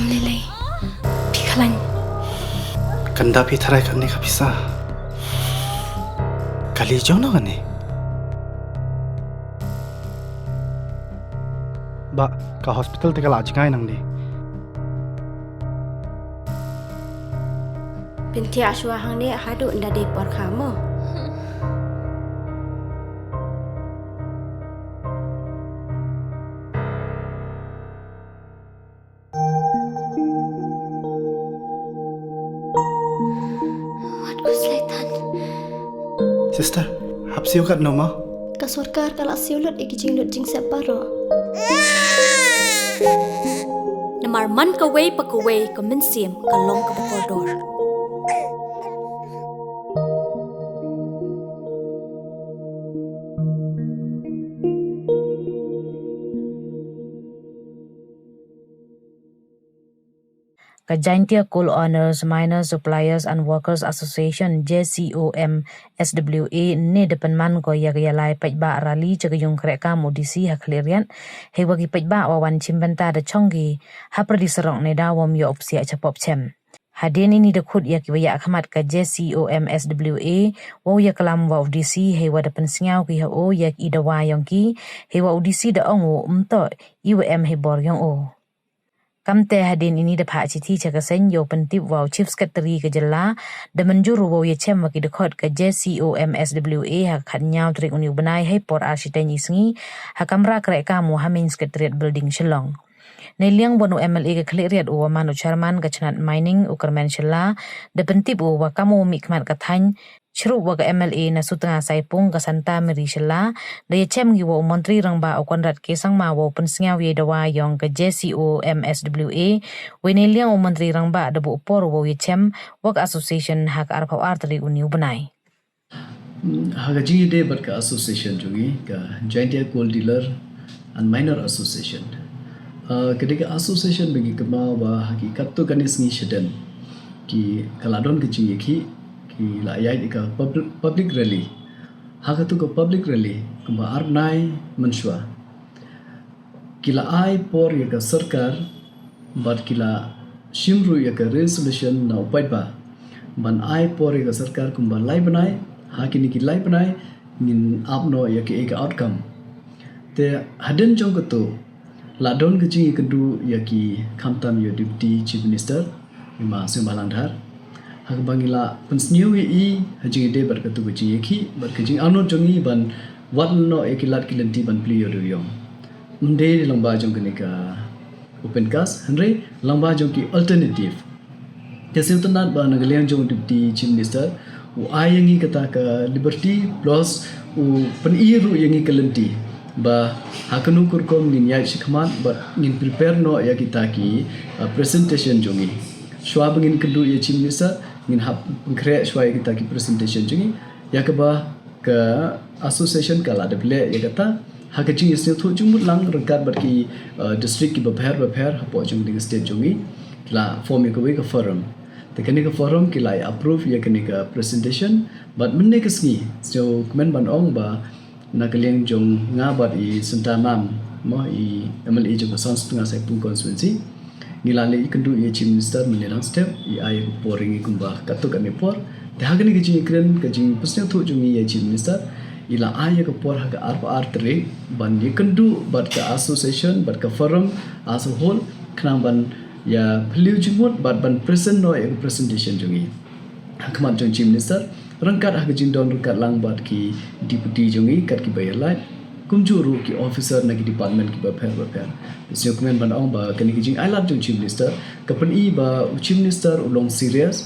Lele, Pikalan. Kanda pitharai kan ni kapisa. Kali jauh na kan ni. Ba, ka hospital te kala ajngai nang ni. Binti aswa hang ni hadu nda de por kamu. Sister, hapsiu kat noma. Kasurkar kala siulut ikijing lut jing separo. Namar man kaway pa kaway kaminsim kalong kabakordor. Kajaintia Coal Owners, Miners, Suppliers and Workers Association JCOM SWA ni depan man ko yalai pajba rali cagayung kereka modisi haklirian he wagi pajba wawan cimbenta da chongi haperdi serong ne dawam yo opsia chapop chem. Hadin ini dekut ya kiwaya akhamat ka JCOM SWA wo ya kalam wa audisi he wa depan singaw ki ho ya idawa yongki he wa audisi da ongo umto UM he bor yong o. Kamte hadin ini dapat citi cakasen yo pentip wow chief secretary ke jela da menjuru wow ye chem waki dekot ke JCOM SWA hak nyau trik uni benai hai por arsiten isngi hakamra krek kamu hamin secretariat building Shillong. Neliang wanu MLA ke kliriat uwa manu chairman ke cenat mining ukermen shela da pentip uwa kamu mikmat katany Shru waga MLA na sutengah saipung ke Santa Mary Shela da ye chem gi wo menteri rang ba okondrat ke sang ma wo pensingaw ye dawa yong ke JCOM SWA wene liang wo menteri rang ba da bu por wo ye chem wag association hak arpau artri uniu benai. Hagaji de berka association jungi ka Joint Coal Dealer and Miner Association. Ketika association bagi kemau ba hakikat tu kanis ngi seden ki kaladon ke jungi ki la ayat ika public rally hagatu ko public rally kuma arnai menshwa kila ai por ya ka sarkar bat kila shimru ya ka resolution na upai ba ban ai por ya ka sarkar kumba lai banai hakini ki lai banai nin apno ya ke eka outcome te haden jong ko la don ke ji kedu ya ki khamtam yo deputy chief minister ma sembalandhar hak bangila pensniu i hajing de berkatu kuci yeki berkajing ano jongi ban wadno ekilat kilanti ban pliyo yo unde lamba jong kenika open cast henry lamba jong ki alternative kesultanat ba nagaliang jong deputy chief minister u ayangi kata ka liberty plus u peniru yangi kilanti ba hakanu kurkom nin ya shikman ba nin prepare no ya kita ki presentation jongi shwa bangin kedu ya chief minister ngin hap ngre shwai kita ki presentation jungi yakaba ke association kala de ble yakata hakaji isne thu jumut lang rangkat barki district ki bapher hapo jung ding state jungi la form ko we ka forum te kani ka forum ki lai approve ya kani ka presentation but menne kasni so comment ban ong ba nakaliang jong nga bat I santamam mo I MLA jong sans tunga sai pung constituency ngilale ikendu ye chief minister menirang step I ay poring ikumba katuk ame por dahagani gaji ikren gaji pusnya thu jungi ye chief minister ila ay ka por haga arpa artre ban ikendu bat ka association bat ka forum as a whole knang ban ya beliau jumut bat ban present no ye presentation jungi hakmat jong chief minister rangkat haga jindon rangkat lang bat ki deputy jungi kat ki bayarlat kumjuru ki officer nagi department ki bapher isyo komen ban ong ba kani ki jing I love jong chief minister kapan I ba chief minister ulong serious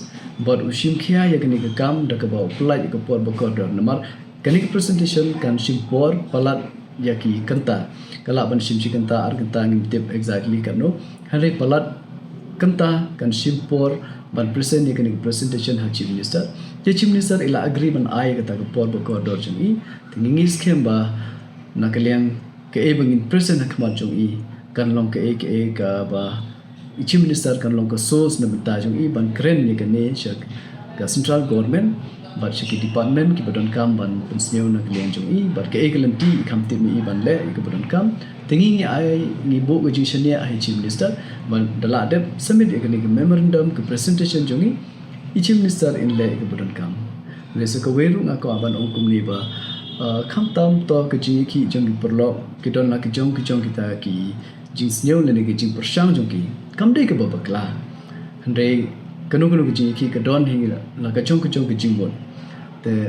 but ushim khia ya kani ka kam da ka ba apply ka por ba korder namar kani ki presentation kan shim por palat ya ki kanta kala ban shim chi kanta ar kanta ngim tip exactly kano hare palat kanta kan shim por ban present ya kani presentation ha chief minister ye chief minister ila agree ban ai ka ta ka por ba korder jong I tingingis khem ba nakaliang ke bangin present hakmat jong I kanlong ke ka ba chief minister kanlong ka source na bita jong I ban kren ni kane shak ka central government but shaki department ki badon kam ban pensneu nakaliang jong I but ke kelanti kam tim I ban le ke badon kam Tingi ngi ai ngi bo ke jing shania ai chief minister ban dala de submit ke ni memorandum ke presentation jongi chief minister in le ke bodon kam le se ko weru nga ko aban ong kum ni ba kham tam to ke jing ki jong ki perlo ki don la ki jong kita ki jing snyo le ni ke jing persang jong ki kam de ke ba bakla hande kanu ke jing ki ke don hi la ka jong ke jing bon te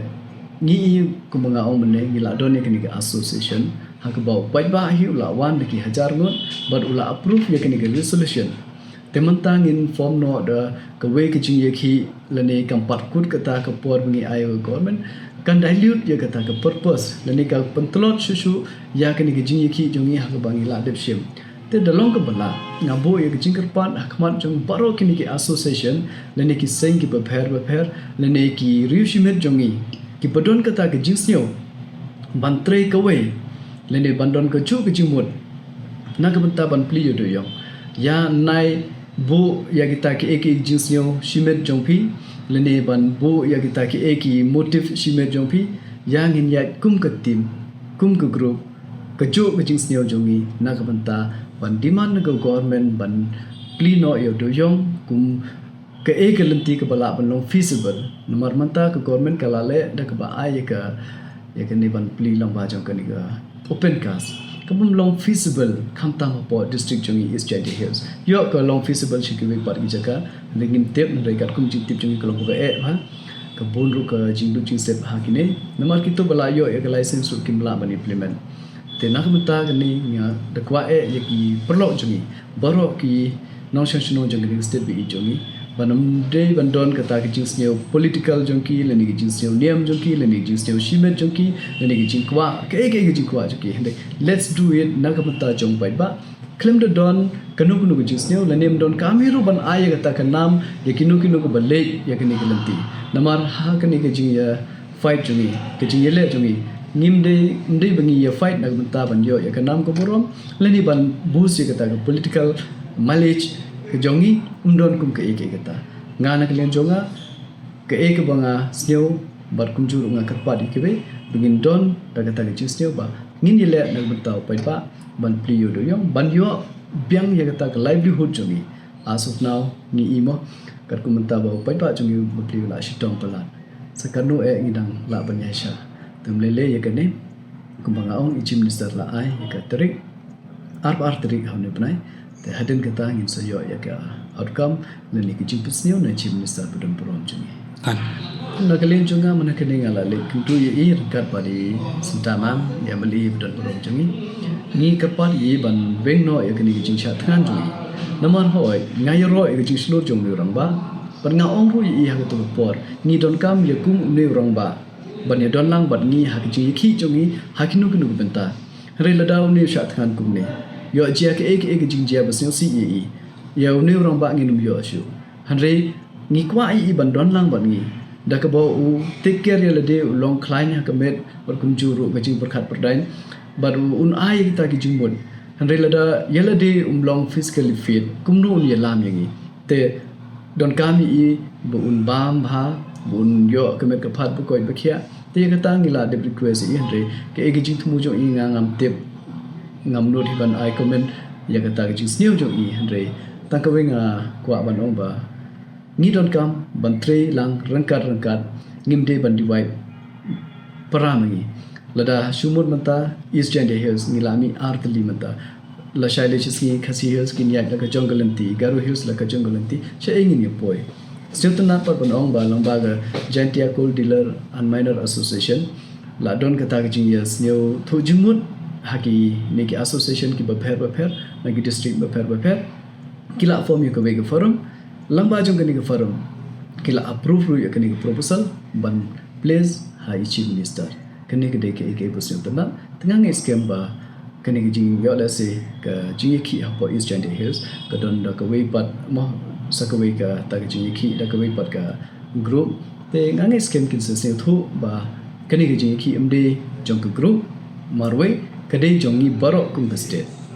ni ku mga ong mene ngi la don ni ke ni association ha ka ba pai ba hi la wan de ki hajar ngot but ula approve ye ke ni resolution temantang in form no da ka we ke jing ye ki le ni kam pat kut ka ta ka por ngi ai government kan dilute ye ka ta ka purpose le ni ka pentlot shu ya ke ni ke jing ye ki jong ni ha ka ba ngi la de shim te dalong ka bala nga bo ye ke jing kar pan akmat jong baro ke ni ke association le ni ki seng ki prepare le ni ki riushimet jong ni ki padon ka ta ke jing snyo ban tre ka we le ni bandon ka chu ke jing mot na ka banta ban pli yo do yo ya nai bo ya kita ki ek jing snyo shimet jong phi le ni ban bo ya kita ki ek motive shimet jong phi ya ngin ya kum ka tim kum ka group ka jo ka jing snyo jong ni na ka banta ban demand ka government ban pli no yo do yong kum ka ek lanti ka bala ban long feasible nomor manta ka government ka lale da ka ba ai ka ya ka ni ban pli long ba jong ka ni ka open cast kabum long feasible khamtang po district jongi East Jaya Hills yo ka long feasible shikwi par gi jaka lingin tep ndai kat kum jing tip jongi ka long ka e ha ka bon ru ka jing du jing step ha kine namar kito bala yo e ka license su kimla ban implement te nak mata ka ni nya da kwa e ye ki perlo jongi baro ki non sanctional jongi state bi jongi banam de bandon kata ki jing sneo political jonki le ni jing sneo niam jonki le ni jing sneo shimet jonki le ni jing kwa ke jing kwa jonki hende let's do it nakamata jong bai ba claim the don kanu jing sneo le nem don kamiru ban aya kata ka nam ye kinu ko balle ye kini kelanti namar ha kani ke jing ya fight jongi ke jing yele jongi nim de ndai bangi ya fight nakamata ban yo ye ka nam ko borom le ni ban boost ye kata political mileage ke jongi umdon kum ke eke kata ngana kalian jonga ke eke banga sneo bar kum juru nga katpa di kebe bingin don daga ta ke sneo ba ngin yele na betau pai pa ban pliyo do yong ban yo biang ye kata ke livelihood jongi as of now ni imo kat kum menta ba pai pa jongi pliyo la shitong palat sakano e ngidang la banyasha tum lele ye kene kum banga ong ichim minister la ai ye ka terik ar terik hamne panai te hadin kata ngin sayo ya ka outcome le ni ki jing pisneo na chief minister budon poron jungi Kan. na kalen junga mana kene ngala le kuntu ye ir kat padi sintamam ya mali budon poron jungi ni kapat ye ban beng no ya kene ki jing sha than jungi namar hoi ngai ro ya jing slot jong ni rang ba ban nga ong ru ye ha to por ni don kam ye kum ne rang ba ban ye don lang bat ni ha ki jing ki jungi ha kinu kinu benta re la daw ne sha than kum ne yo jia ke ek jing jia ba si e yo ne rong ba ngi num yo shu hanre ngi kwa i ban don lang ban ngi da ka bo u take care le de long klein ha ka met bar kum ju ru ga jing par khat par dain bar un ai ta ki jing mon hanre la da yela de long physically fit kum no ni lam yangi te don ka mi i bu un bam bha bun yo ka met ka phat bu koi ba khia te ka ta ngi la de request i hanre ke ek jing thumu jo i nga ngam tep ngam no thi ban ai comment ya ka ta jing sneu jo i hanre ta ka wenga kwa ban ong ba ni don kam ban tre lang rangkat ngim de ban divide paramangi lada shumut mata East Jaya Hills ngilami artli mata la shaile chiski khasi hills kin yak la ka jonggalanti garu hills la ka jonggalanti che engin ye poi Sutana par ban ong ba lamba ga Jantia Coal Dealer and Miner Association la don ka ta jing yes neu thu jingmut haki neki association ki ba pher nagi district ba pher kila form yo ka wege forum lamba jong ka ni ka forum kila approve ru yo ka ni proposal ban place ha chief minister kani ka de ke position tana tanga scam ba kani ka jing yo la se ka jing ki ha po East Jaya Hills ka don da ka way pat mo sa ka way ka ta ka jing ki da ka way pat ka group te ngang scam kin se thu ba kani ka jing ki md jong ka group marway kadai jongi barok kum state